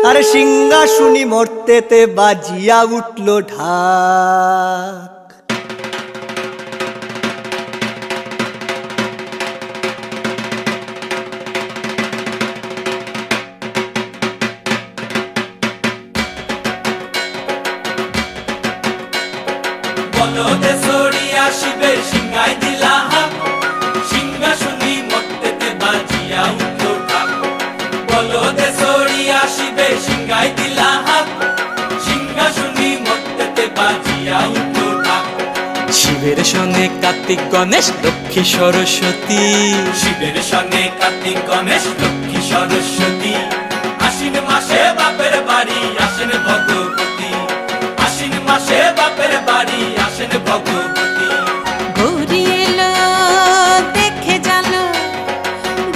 আরে সিংহাসনী মর্তেতে বাজিয়া উঠল ঢাক। বলদে সরিয়া শিবের সিংহায় দিলা হাত, সিংহাসনী মর্তেতে বাজিয়া উঠল ঢাক। বলদে সরিয়া শিবের সিংহায় দিলা হাত, সিংহাসনী মর্তেতে বাজিয়া উঠল ঢাক। শিবের সনে কার্তিক গণেশ লক্ষ্মী সরস্বতী, শিবের সঙ্গে কার্তিক গণেশ লক্ষ্মী সরস্বতী। আশ্বিন মাসে বাপের বাড়ি আসেন ভগবতী, আশ্বিন মাসে বাপের বাড়ি আসেন ভগবতী।